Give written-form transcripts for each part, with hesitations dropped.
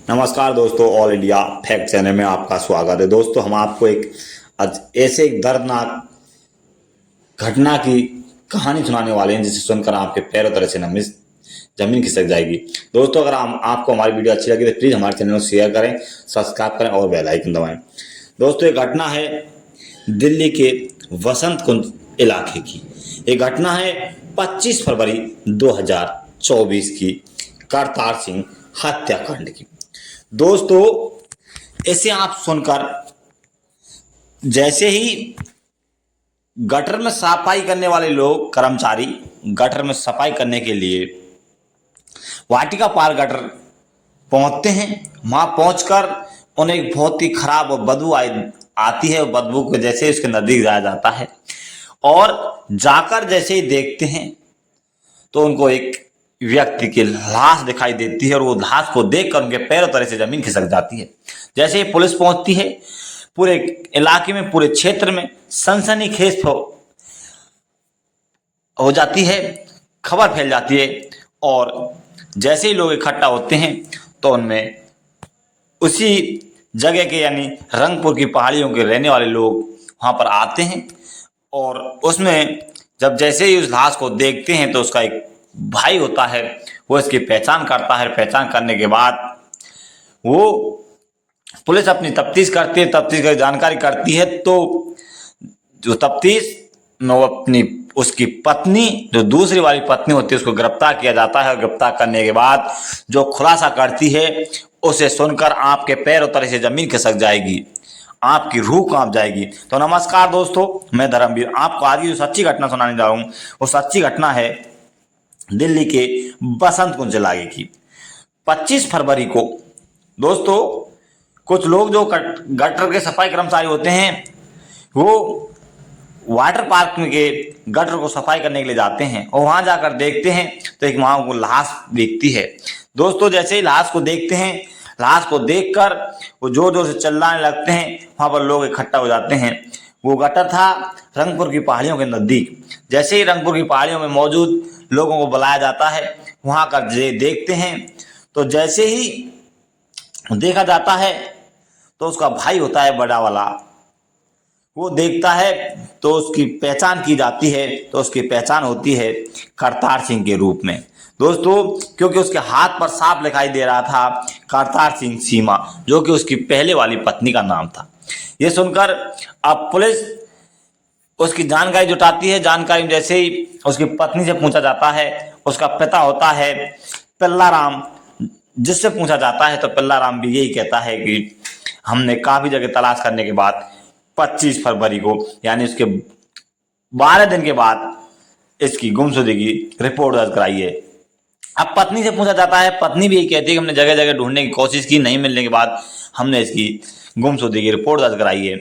नमस्कार दोस्तों, all India fact channel में आपका स्वागत है। दोस्तों, हम आपको आज ऐसे एक दर्दनाक घटना की कहानी सुनाने वाले हैं जिसे सुनकर आपके पैरों तले से जमीन खिसक जाएगी। दोस्तों, अगर आपको हमारी वीडियो अच्छी लगी तो प्लीज़ हमारे चैनल को शेयर करें, सब्सक्राइब करें और बेल आइकन दबाएं। दोस्तों, ये घटना है दिल्ली के वसंत कुंज इलाके की। ये घटना है 25 फरवरी 2024 की करतार सिंह हत्याकांड की। दोस्तों, इसे आप सुनकर जैसे ही गटर में सफाई करने वाले लोग कर्मचारी गटर में सफाई करने के लिए वाटिका पार गटर पहुंचते हैं, वहां पहुंचकर उन्हें एक बहुत ही खराब बदबू आती है। बदबू को जैसे उसके नजदीक जाया जाता है और जाकर जैसे ही देखते हैं तो उनको एक व्यक्ति की लाश दिखाई देती है और वो लाश को देखकर उनके पैरों तले से जमीन खिसक जाती है। जैसे ही पुलिस पहुंचती है, पूरे इलाके में, पूरे क्षेत्र में सनसनीखेज हो जाती है, खबर फैल जाती है और जैसे ही लोग इकट्ठा होते हैं तो उनमें उसी जगह के यानी रंगपुर की पहाड़ियों के रहने वाले लोग वहां पर आते हैं और उसमें जब जैसे ही उस लाश को देखते हैं तो उसका एक भाई होता है, वो इसकी पहचान करता है। पहचान करने के बाद वो पुलिस अपनी तफ्तीश करती है, तफ्तीश कर जानकारी करती है तो जो तफ्तीश में वो अपनी उसकी पत्नी, जो दूसरी वाली पत्नी होती है, उसको गिरफ्तार किया जाता है और गिरफ्तार करने के बाद जो खुलासा करती है उसे सुनकर आपके पैरों तले से जमीन खिसक जाएगी, आपकी रूह कांप जाएगी। तो नमस्कार दोस्तों, मैं धर्मवीर आपको आज की जो सच्ची घटना सुनाने जा रहा हूँ वो सच्ची घटना है दिल्ली के बसंत कुंज इलाके की। 25 फरवरी को दोस्तों कुछ लोग जो गटर के सफाई कर्मचारी होते हैं वो वाटर पार्क में के गटर को सफाई करने के लिए जाते हैं और वहां जाकर देखते हैं तो एक वहां को लाश दिखती है। दोस्तों, जैसे ही लाश को देखते हैं, लाश को देखकर वो जोर जोर से चिल्लाने लगते हैं। वहां पर लोग इकट्ठा हो जाते हैं। वो गटर था रंगपुर की पहाड़ियों के नजदीक। जैसे ही रंगपुर की पहाड़ियों में मौजूद लोगों को बुलाया जाता है, वहां कर देखते हैं तो जैसे ही देखा जाता है तो उसका भाई होता है बड़ा वाला, वो देखता है तो उसकी पहचान की जाती है। तो उसकी पहचान होती है करतार सिंह के रूप में। दोस्तों, क्योंकि उसके हाथ पर साफ दिखाई दे रहा था करतार सिंह सीमा, जो कि उसकी पहले वाली पत्नी का नाम था। ये सुनकर अब पुलिस उसकी जानकारी जुटाती है। जानकारी में जैसे ही उसकी पत्नी से पूछा जाता है, उसका पिता होता है पिल्लाराम, जिससे पूछा जाता है तो पिल्लाराम भी यही कहता है कि हमने काफी जगह तलाश करने के बाद 25 फरवरी को यानी उसके 12 दिन के बाद इसकी गुमशुदगी की रिपोर्ट दर्ज कराई है। अब पत्नी से पूछा जाता है, पत्नी भी यही कहती है कि हमने जगह जगह ढूंढने की कोशिश की, नहीं मिलने के बाद हमने इसकी गुमशुदगी की रिपोर्ट दर्ज कराई है।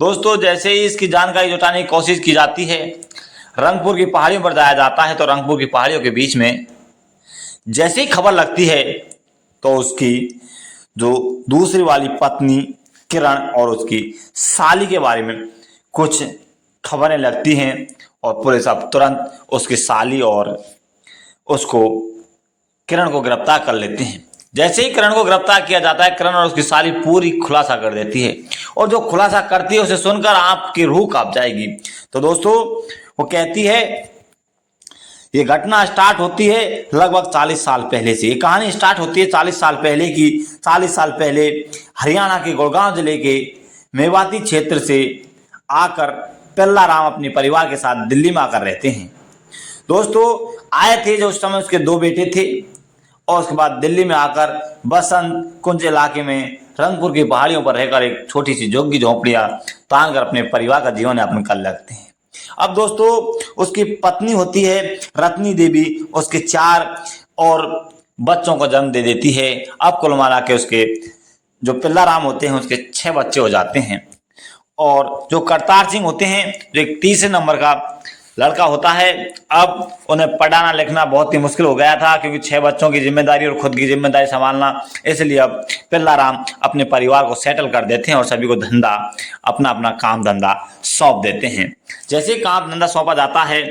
दोस्तों, जैसे ही इसकी जानकारी जुटाने की कोशिश की जाती है, रंगपुर की पहाड़ियों पर जाया जाता है तो रंगपुर की पहाड़ियों के बीच में जैसे ही खबर लगती है तो उसकी जो दूसरी वाली पत्नी किरण और उसकी साली के बारे में कुछ खबरें लगती हैं और पुलिस अब तुरंत उसकी साली और उसको किरण को गिरफ्तार कर लेते हैं। जैसे ही किरण को गिरफ्तार किया जाता है, किरण और उसकी साली पूरी खुलासा कर देती है और जो खुलासा करती है उसे सुनकर आपकी रूह कांप जाएगी। तो दोस्तों, वो कहती है, ये घटना स्टार्ट होती है लगभग 40 साल पहले से। ये कहानी स्टार्ट होती है 40 साल पहले की। 40 साल पहले हरियाणा के गुड़गांव जिले के मेवाती क्षेत्र से आकर पिल्लाराम अपने परिवार के साथ दिल्ली में आकर रहते हैं। दोस्तों, आए थे जो उस समय उसके 2 बेटे थे और उसके बाद दिल्ली में आकर बसंत कुंज इलाके में रंगपुर की पहाड़ियों पर रहकर एक छोटी सी झुग्गी झोंपड़ियां तान कर अपने परिवार का जीवन यापन कर लगते हैं। अब दोस्तों, उसकी पत्नी होती है रत्नी देवी, उसके 4 और बच्चों को जन्म दे देती है। अब कुल मिला के उसके जो पिल्लाराम होते हैं उसके 6 बच्चे हो जाते हैं और जो करतार सिंह होते हैं जो एक तीसरे नंबर का लड़का होता है। अब उन्हें पढ़ाना लिखना बहुत ही मुश्किल हो गया था क्योंकि 6 बच्चों की जिम्मेदारी और खुद की जिम्मेदारी संभालना, इसलिए अब पिल्लाराम अपने परिवार को सेटल कर देते हैं और सभी को धंधा अपना अपना काम धंधा सौंप देते हैं। जैसे काम धंधा सौंपा जाता है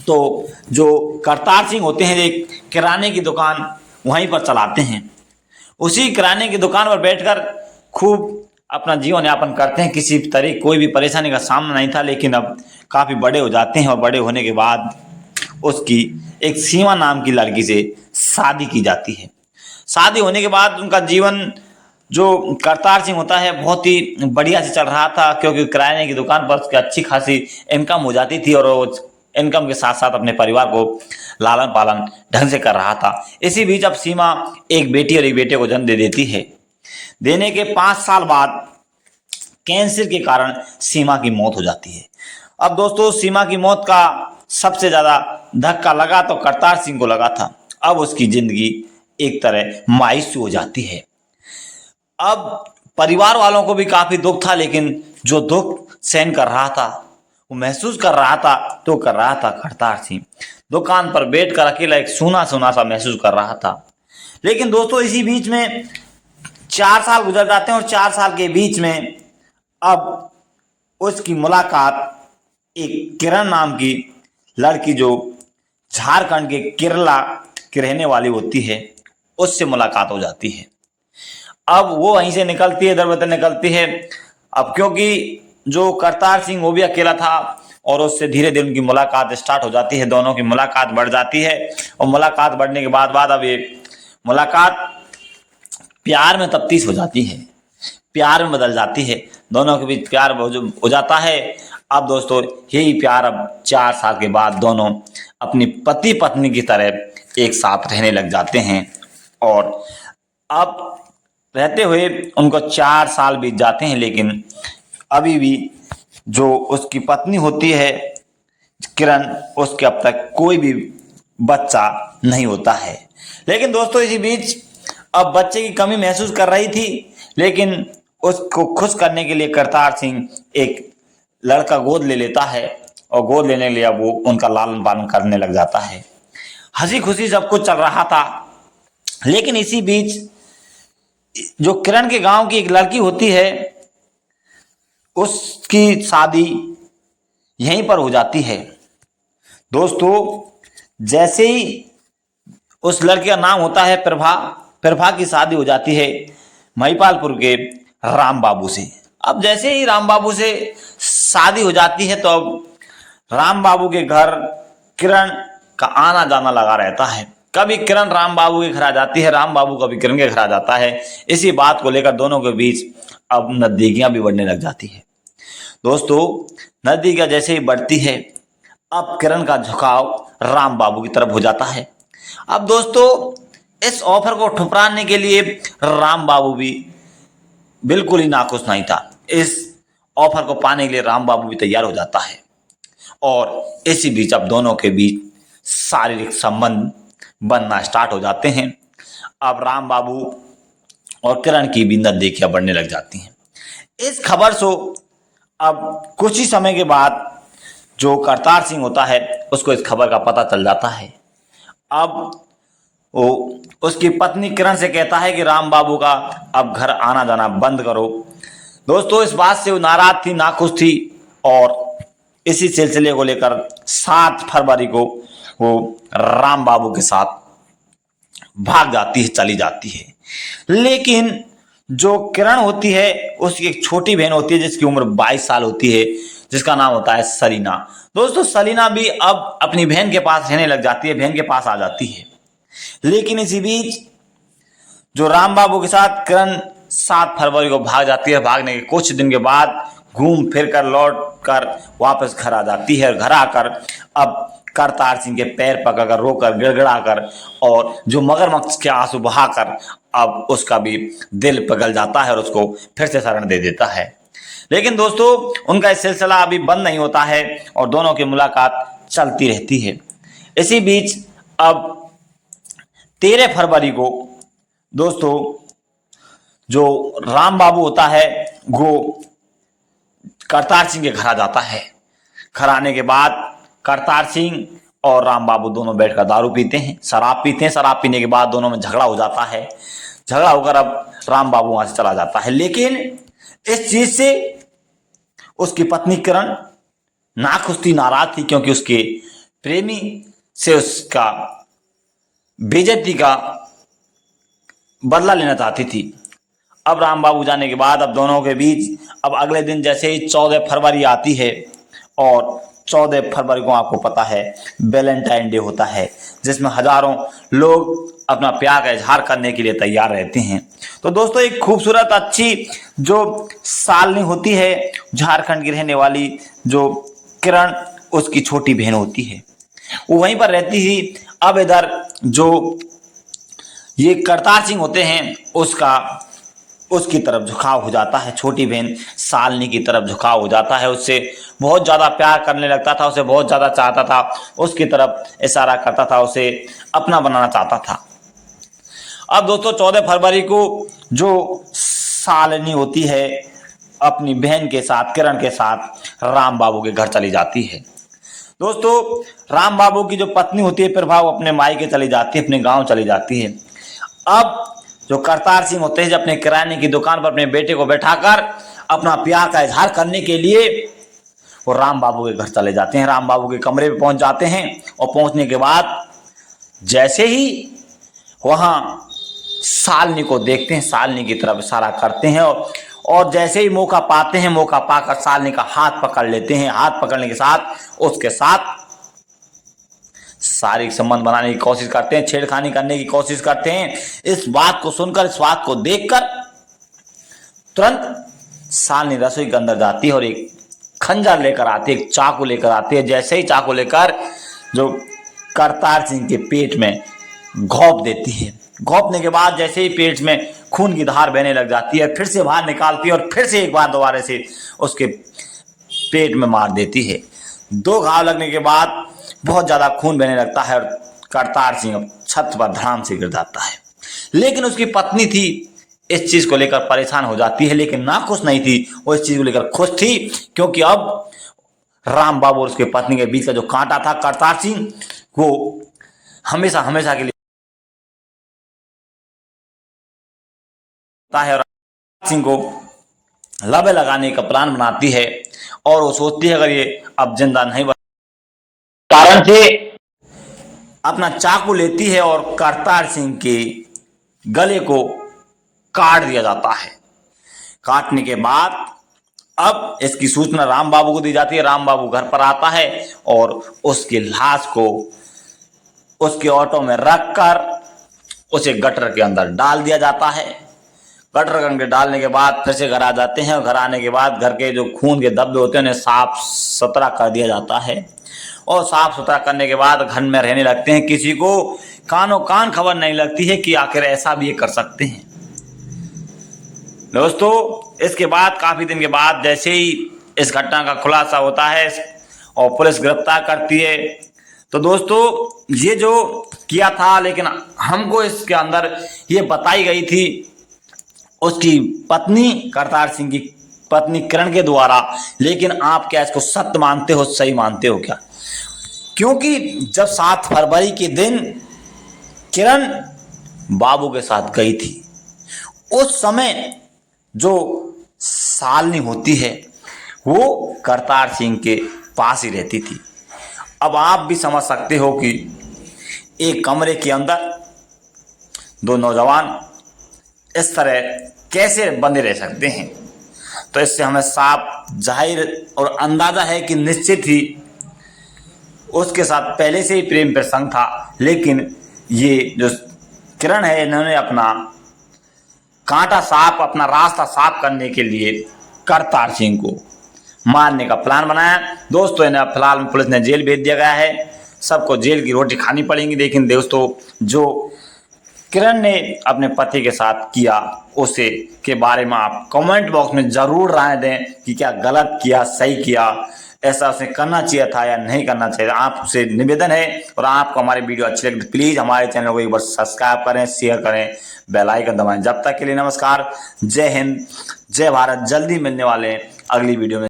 तो जो करतार सिंह होते हैं एक किराने की दुकान वहीं पर चलाते हैं। उसी किराने की दुकान पर बैठकर खूब अपना जीवन यापन करते हैं। किसी तरह कोई भी परेशानी का सामना नहीं था, लेकिन अब काफ़ी बड़े हो जाते हैं और बड़े होने के बाद उसकी एक सीमा नाम की लड़की से शादी की जाती है। शादी होने के बाद उनका जीवन जो करतार सिंह होता है बहुत ही बढ़िया से चल रहा था, क्योंकि किराने की दुकान पर उसकी अच्छी खासी इनकम हो जाती थी और वो इनकम के साथ साथ अपने परिवार को लालन पालन ढंग से कर रहा था। इसी बीच अब सीमा एक बेटी और एक बेटे को जन्म दे देती है। देने के 5 साल बाद कैंसर के कारण सीमा की मौत हो जाती है। अब दोस्तों, सीमा की मौत का सबसे ज्यादा धक्का लगा तो करतार सिंह को लगा था। अब उसकी जिंदगी एक तरह मायूस हो जाती है। अब परिवार वालों को भी काफी दुख था, लेकिन जो दुख सहन कर रहा था, वो महसूस कर रहा था, तो कर रहा था करतार सिंह। दुकान पर बैठकर अकेला एक सूना सूना सा महसूस कर रहा था। लेकिन दोस्तों, इसी बीच में 4 साल गुजर जाते हैं और 4 साल के बीच में अब उसकी मुलाकात एक किरण नाम की लड़की, जो झारखंड के केरला की रहने वाली होती है, उससे मुलाकात हो जाती है। अब वो वहीं से निकलती है, इधर उधर निकलती है। अब क्योंकि जो करतार सिंह वो भी अकेला था और उससे धीरे धीरे उनकी मुलाकात स्टार्ट हो जाती है। दोनों की मुलाकात बढ़ जाती है और मुलाकात बढ़ने के बाद अब ये मुलाकात प्यार में तब्दील हो जाती है, प्यार में बदल जाती है। दोनों के बीच प्यार हो जाता है। अब दोस्तों, यही प्यार अब 4 साल के बाद दोनों अपनी पति पत्नी की तरह एक साथ रहने लग जाते हैं। और अब रहते हुए उनको 4 साल बीत जाते हैं, लेकिन अभी भी जो उसकी पत्नी होती है किरण, उसके अब तक कोई भी बच्चा नहीं होता है। लेकिन दोस्तों, इसी बीच अब बच्चे की कमी महसूस कर रही थी, लेकिन उसको खुश करने के लिए करतार सिंह एक लड़का गोद ले लेता है और गोद लेने के लिए वो उनका लालन पालन करने लग जाता है। हंसी खुशी सब कुछ चल रहा था। लेकिन इसी बीच जो किरण के गांव की एक लड़की होती है, उसकी शादी यहीं पर हो जाती है। दोस्तों, जैसे ही उस लड़के का नाम होता है प्रभा, प्रभा की शादी हो जाती है महिपालपुर के राम बाबू से। अब जैसे ही राम बाबू से शादी हो जाती है तो अब राम बाबू के घर किरण का आना जाना लगा रहता है। कभी किरण राम बाबू के घर आ जाती है, राम बाबू कभी किरण के घर आ जाता है। इसी बात को लेकर दोनों के बीच अब नजदीकियां भी बढ़ने लग जाती है। दोस्तों, नजदीकियां जैसे ही बढ़ती है, अब किरण का झुकाव राम बाबू की तरफ हो जाता है। अब दोस्तों, इस ऑफर को ठुकराने के लिए राम बाबू भी बिल्कुल ही नाखुश नहीं था। इस ऑफर को पाने के लिए राम बाबू भी तैयार हो जाता है और इसी बीच अब दोनों के बीच शारीरिक संबंध बनना स्टार्ट हो जाते हैं। अब राम बाबू और किरण की भी नजदीकियां बढ़ने लग जाती हैं। इस खबर से अब कुछ ही समय के बाद जो करतार सिंह होता है, उसको इस खबर का पता चल जाता है। अब वो उसकी पत्नी किरण से कहता है कि राम बाबू का अब घर आना जाना बंद करो। दोस्तों, इस बात से वो नाराज थी, नाखुश थी और इसी सिलसिले को लेकर 7 फरवरी को वो राम बाबू के साथ भाग जाती है, चली जाती है। लेकिन जो किरण होती है, उसकी एक छोटी बहन होती है जिसकी उम्र 22 साल होती है, जिसका नाम होता है सलीना। दोस्तों, सलीना भी अब अपनी बहन के पास रहने लग जाती है, बहन के पास आ जाती है। लेकिन इसी बीच जो राम बाबू के साथ किरण 7 फरवरी को भाग जाती है, भागने के कुछ दिन के बाद घूम फिर कर लौट कर वापस घर आ जाती है। घर आकर अब करतार सिंह के पैर पकड़कर, रोकर, गिड़गिड़ाकर और जो मगरमच्छ के आंसू बहाकर अब उसका भी दिल पिघल जाता है और उसको फिर से शरण दे देता है। लेकिन दोस्तों, उनका इस सिलसिला अभी बंद नहीं होता है और दोनों की मुलाकात चलती रहती है। इसी बीच अब 13 फरवरी को दोस्तों जो राम बाबू होता है वो करतार सिंह के घर आ जाता है। घर आने के बाद करतार सिंह और राम बाबू दोनों बैठकर दारू पीते हैं, शराब पीते हैं। शराब पीने के बाद दोनों में झगड़ा हो जाता है। झगड़ा होकर अब राम बाबू वहां से चला जाता है। लेकिन इस चीज से उसकी पत्नी किरण नाखुश थी, नाराज थी, क्योंकि उसके प्रेमी से उसका बेइज्जती का बदला लेना चाहती थी। अब राम बाबू जाने के बाद अब दोनों के बीच अब अगले दिन जैसे ही 14 फरवरी आती है, और 14 फरवरी को आपको पता है वैलेंटाइन डे होता है, जिसमें हजारों लोग अपना प्यार का इजहार करने के लिए तैयार रहते हैं। तो दोस्तों, एक खूबसूरत अच्छी जो सालनी होती है, झारखंड की रहने वाली जो किरण, उसकी छोटी बहन होती है, वो वहीं पर रहती ही। अब इधर जो ये करतार सिंह होते हैं, उसकी तरफ झुकाव हो जाता है। छोटी बहन सालनी की तरफ झुकाव हो जाता है, उससे बहुत ज़्यादा प्यार करने लगता था, उसे बहुत ज़्यादा चाहता था, उसकी तरफ इशारा करता था, उसे अपना बनाना चाहता था। अब दोस्तों 14 फरवरी को जो सालनी होती है अपनी बहन के साथ, किरण के साथ राम बाबू के घर चली जाती है। दोस्तों, राम बाबू की जो पत्नी होती है प्रभा, वो अपने मायके चली जाती है, अपने गांव चली जाती है। अब जो करतार सिंह होते हैं, जब अपने किराने की दुकान पर अपने बेटे को बैठाकर अपना प्यार का इजहार करने के लिए वो राम बाबू के घर चले जाते हैं। राम बाबू के कमरे पे पहुंच जाते हैं, और पहुंचने के बाद जैसे ही वहां सालनी को देखते हैं, सालनी की तरफ इशारा करते हैं, और जैसे ही मौका पाते हैं, मौका पाकर सालनी का हाथ पकड़ लेते हैं। हाथ पकड़ने के साथ उसके साथ शारीरिक संबंध बनाने की कोशिश करते हैं, छेड़खानी करने की कोशिश करते हैं। इस बात को सुनकर, इस बात को देखकर तुरंत सालनी रसोई के अंदर जाती है और एक खंजर लेकर आती है, एक चाकू लेकर आती है। जैसे ही चाकू लेकर जो करतार सिंह के पेट में घोंप देती है, घोंपने के बाद जैसे ही पेट में खून की धार बहने लग जाती है, फिर से बाहर निकालती है और फिर से एक बार दोबारा से उसके पेट में मार देती है। 2 घाव लगने के बाद बहुत ज़्यादा खून बहने लगता है, और करतार सिंह अब छत पर धड़ाम से गिर जाता है। लेकिन उसकी पत्नी थी, इस चीज़ को लेकर परेशान हो जाती है, लेकिन ना खुश नहीं थी, वो इस चीज़ को लेकर खुश थी, क्योंकि अब राम बाबू और उसके पत्नी के बीच का जो कांटा था, करतार सिंह वो हमेशा हमेशा के लिए है। और सिंह को लबे लगाने का प्लान बनाती है, और वो सोचती है अगर ये अब जिंदा नहीं बच कारण से अपना चाकू लेती है और करतार सिंह के गले को काट दिया जाता है। काटने के बाद अब इसकी सूचना राम बाबू को दी जाती है। राम बाबू घर पर आता है और उसकी लाश को उसके ऑटो में रखकर उसे गटर के अंदर डाल दिया जाता है। गटर के अंदर डालने के बाद फिर से घर आ जाते हैं, और घर आने के बाद घर के जो खून के धब्बे होते हैं उन्हें साफ सुथरा कर दिया जाता है, और साफ सुथरा करने के बाद घर में रहने लगते हैं। किसी को कानों कान खबर नहीं लगती है कि आखिर ऐसा भी ये कर सकते हैं। दोस्तों, इसके बाद काफी दिन के बाद जैसे ही इस घटना का खुलासा होता है और पुलिस गिरफ्तार करती है, तो दोस्तों ये जो किया था, लेकिन हमको इसके अंदर ये बताई गई थी उसकी पत्नी, करतार सिंह की पत्नी किरण के द्वारा। लेकिन आप क्या इसको सत्य मानते हो, सही मानते हो क्या? क्योंकि जब 7 फरवरी के दिन किरण बाबू के साथ गई थी, उस समय जो सालनी होती है वो करतार सिंह के पास ही रहती थी। अब आप भी समझ सकते हो कि एक कमरे के अंदर 2 नौजवान इस तरह कैसे बंधे रह सकते हैं। तो इससे हमें साफ जाहिर और अंदाजा है कि निश्चित ही उसके साथ पहले से ही प्रेम प्रसंग था। लेकिन ये जो किरण है, इन्होंने अपना कांटा साफ, अपना रास्ता साफ करने के लिए करतार सिंह को मारने का प्लान बनाया। दोस्तों, इन्हें फिलहाल पुलिस ने जेल भेज दिया गया है, सबको जेल की रोटी खानी पड़ेगी। लेकिन दोस्तों, जो किरण ने अपने पति के साथ किया उसे के बारे में आप कमेंट बॉक्स में जरूर राय दें कि क्या गलत किया, सही किया, ऐसा उसे करना चाहिए था या नहीं करना चाहिए। आपसे निवेदन है, और आपको हमारी वीडियो अच्छी लगे तो प्लीज हमारे चैनल को एक बार सब्सक्राइब करें, शेयर करें, बेल आइकन दबाएं। जब तक के लिए नमस्कार, जय हिंद, जय भारत। जल्दी मिलने वाले हैं अगली वीडियो में।